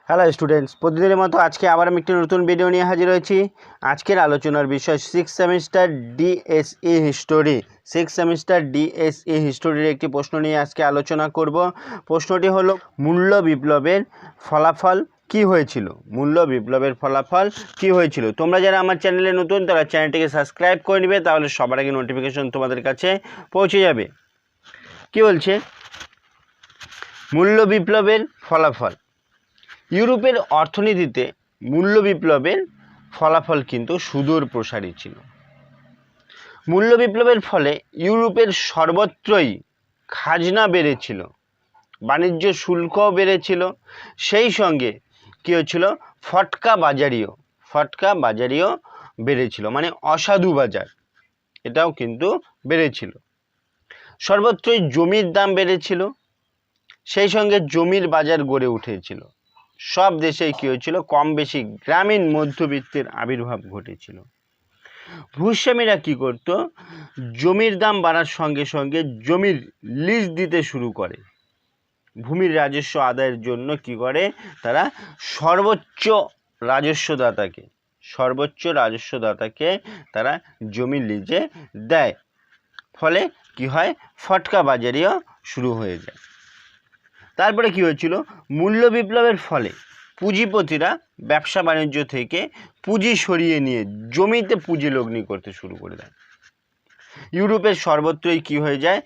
Hello students, প্রতিদিনের মতো আজকে আবার আমি একটি নতুন ভিডিও নিয়ে হাজির হয়েছি। আজকের আলোচনার বিষয় six semester DSE history. Six semester DSE হিস্টোরির একটি প্রশ্ন নিয়ে আজকে আলোচনা করব। প্রশ্নটি হলো, মূল্য বিপ্লবের ফলাফল কি হয়েছিল? মূল্য বিপ্লবের ফলাফল কি হয়েছিল? তোমরা যারা আমার চ্যানেলে নতুন তারা চ্যানেলটিকে সাবস্ক্রাইব করে নেবে, তাহলে সবার আগে নোটিফিকেশন তোমাদের কাছে পৌঁছে যাবে। কি বলছে? মূল্য বিপ্লবের ফলাফল। ইউরোপের অর্থনীতিতে মূল্য বিপ্লবের ফলাফল কিন্তু সুদূর প্রসারী ছিল। মূল্য বিপ্লবের ফলে ইউরোপের সর্বত্রই খাজনা বেড়েছিল, বাণিজ্য শুল্কও বেড়েছিল, সেই সঙ্গে কী হচ্ছিল, ফটকা বাজারিও বেড়েছিল, মানে অসাধু বাজার, এটাও কিন্তু বেড়েছিল। সর্বত্রই জমির দাম বেড়েছিল, সেই সঙ্গে জমির বাজার গড়ে উঠেছিল। সব দেশেই কী হয়েছিল, কম বেশি গ্রামীণ মধ্যবিত্তের আবির্ভাব ঘটেছিল। ভূস্বামীরা কী করত, জমির দাম বাড়ার সঙ্গে সঙ্গে জমির লিজ দিতে শুরু করে। ভূমির রাজস্ব আদায়ের জন্য কি করে তারা, সর্বোচ্চ রাজস্বদাতাকে তারা জমি লিজে দেয়। ফলে কি হয়, ফটকা বাজারিও শুরু হয়ে যায়। তারপরে কি হয়েছিল, মূল্য বিপ্লবের ফলে পুঁজিপতিরা ব্যবসা বাণিজ্য থেকে পুঁজি সরিয়ে নিয়ে জমিতে পুঁজি লগ্নি করতে শুরু করে দেয়। ইউরোপের সর্বত্রই কি হয়ে যায়,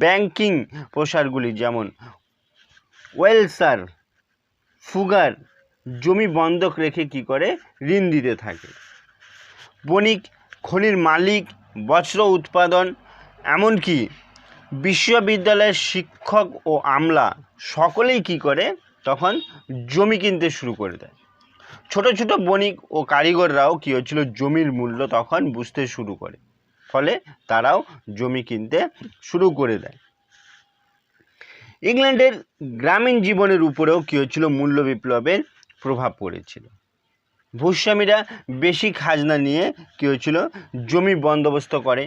ব্যাংকিং প্রসারগুলি যেমন ওয়েলসার, ফুগার জমি বন্ধক রেখে কি করে, ঋণ দিতে থাকে। বণিক, খনির মালিক, বস্ত্র উৎপাদন, এমনকি বিশ্ববিদ্যালয়ের শিক্ষক ও আমলা সকলেই কি করে, তখন জমি কিনতে শুরু করে দেয়। ছোট ছোট বণিক ও কারিগররাও কী হচ্ছিল, জমির মূল্য তখন বুঝতে শুরু করে, ফলে তারাও জমি কিনতে শুরু করে দেয়। ইংল্যান্ডের গ্রামীণ জীবনের উপরেও কী হচ্ছিল, মূল্য বিপ্লবের প্রভাব পড়েছিল। ভূস্বামীরা বেশি খাজনা নিয়ে কী হচ্ছিল, জমি বন্দোবস্ত করে।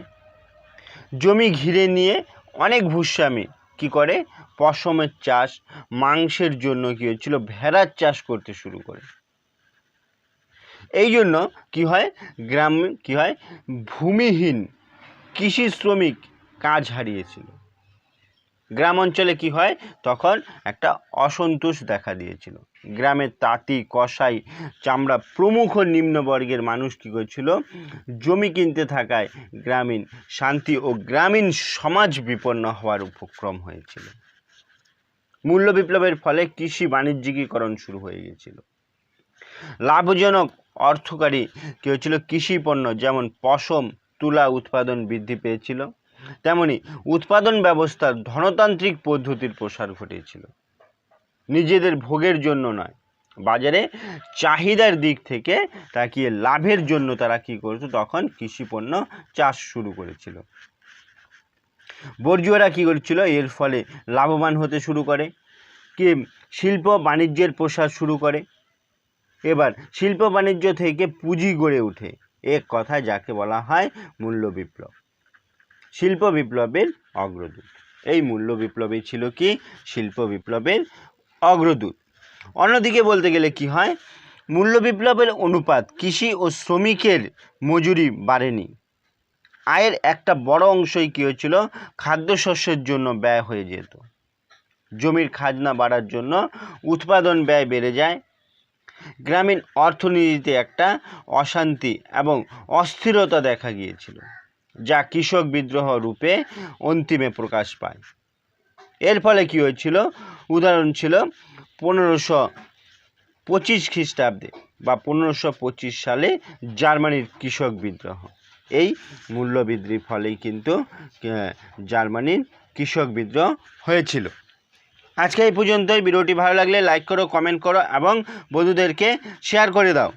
জমি ঘিরে নিয়ে অনেক ভূস্বামী কি করে, পশমের চাষ, মাংসের জন্য কি হচ্ছিল, ভেড়ার চাষ করতে শুরু করে। এই জন্য কি হয়, গ্রামে কি হয়, ভূমিহীন কৃষি শ্রমিক কাজ হারিয়েছিল। গ্রাম অঞ্চলে কি হয়, তখন একটা অসন্তোষ দেখা দিয়েছিল। গ্রামের তাঁতি, কসাই, চামড়া প্রমুখ নিম্নবর্গের মানুষ কী করছিল, জমি কিনতে থাকায় গ্রামীণ শান্তি ও গ্রামীণ সমাজ বিপন্ন হওয়ার উপক্রম হয়েছিল। মূল্য বিপ্লবের ফলে কৃষি বাণিজ্যিকীকরণ শুরু হয়ে গিয়েছিল। লাভজনক অর্থকারী কী হচ্ছিল, কৃষি পণ্য যেমন পশম, তুলা উৎপাদন বৃদ্ধি পেয়েছিল, তেমনি উৎপাদন ব্যবস্থার ধনতান্ত্রিক পদ্ধতির প্রসার ঘটেছিল। নিজেদের ভোগের জন্য নয়, বাজারে চাহিদার দিক থেকে তাকিয়ে লাভের জন্য তারা কি করত, তখন কৃষি পণ্য চাষ শুরু করেছিল। বর্জুয়ারা কি করছিল, এর ফলে লাভবান হতে শুরু করে, কি শিল্প বাণিজ্যের প্রসার শুরু করে। এবার শিল্প বাণিজ্য থেকে পুঁজি গড়ে ওঠে, এক কথায় যাকে বলা হয় মূল্য বিপ্লব। শিল্প বিপ্লবের অগ্রদূত, এই মূল্য বিপ্লবই ছিল কি, শিল্প বিপ্লবের অগ্রদূত। অন্যদিকে বলতে গেলে কি হয়, মূল্য বিপ্লবের অনুপাত কৃষি ও শ্রমিকের মজুরি বাড়েনি। আয়ের একটা বড় অংশই কী হয়েছিল, খাদ্যশস্যের জন্য ব্যয় হয়ে যেত। জমির খাজনা বাড়ার জন্য উৎপাদন ব্যয় বেড়ে যায়। গ্রামীণ অর্থনীতিতে একটা অশান্তি এবং অস্থিরতা দেখা গিয়েছিল, যা কৃষক বিদ্রোহ রূপে অন্তিমে প্রকাশ পায়। এর ফলে কী হয়েছিল, উদাহরণ ছিল 1525 খ্রিস্টাব্দে বা 1525 সালে জার্মানির কৃষক বিদ্রোহ। এই মূল্যবৃদ্ধির ফলেই কিন্তু জার্মানির কৃষক বিদ্রোহ হয়েছিল। আজকে এই পর্যন্তই। ভিডিওটি ভালো লাগলে লাইক করো, কমেন্ট করো এবং বন্ধুদেরকে শেয়ার করে দাও।